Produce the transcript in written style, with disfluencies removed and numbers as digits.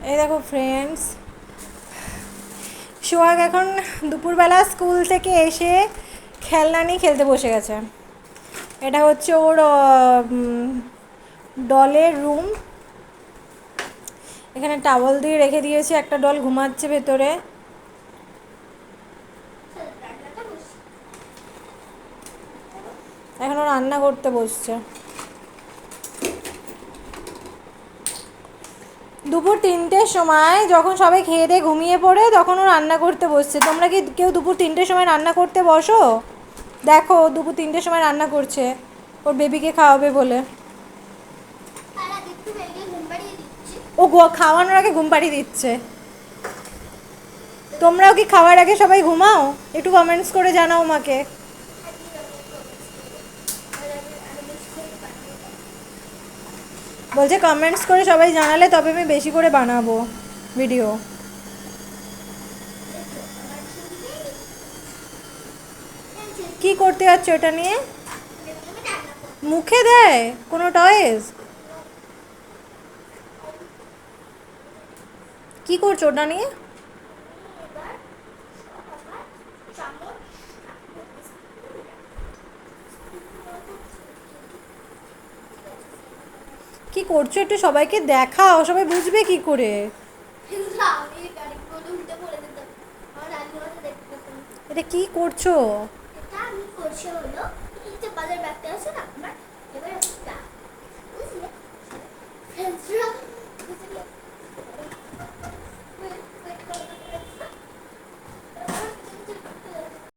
এই দেখো ফ্রেন্ডস, সোহাগ এখন দুপুরবেলা স্কুল থেকে এসে খেলনা নিয়ে খেলতে বসে গেছে। এটা হচ্ছে ওর ডলের রুম। এখানে টাওয়াল দিয়ে রেখে দিয়েছে, একটা ডল ঘুমাচ্ছে ভেতরে। এখন ও রান্না করতে বসছে। দুপুর 3টের সময় যখন সবাই খেয়ে দিয়ে ঘুমিয়ে পড়ে তখন ও রান্না করতে বসছে। তোমরা কি কেউ দুপুর 3টের সময় রান্না করতে বসো? দেখো দুপুর 3টের সময় রান্না করছে ওর বেবিকে খাওয়াবে বলে। ও খাওয়ানোর আগে ঘুম পাড়িয়ে দিচ্ছে। তোমরাও কি খাওয়ার আগে সবাই ঘুমাও? একটু কমেন্টস করে জানাও আমাকে। বলছে কমেন্টস করে সবাই জানালে তবে আমি বেশি করে বানাবো ভিডিও। কি করতে যাচ্ছ এটা নিয়ে? মুখে দেয় কোনো টয়েস? কি করছো ওটা নিয়ে? কি করছো একটু সবাইকে দেখাও, সবাই বুঝবে কি করে? এটা কি করছো? আমি করছি হলো এই যে বাজার ব্যাগটা আছে না আমার, এবার একটা বুঝলে ফ্রেন্ডসরা বুঝলে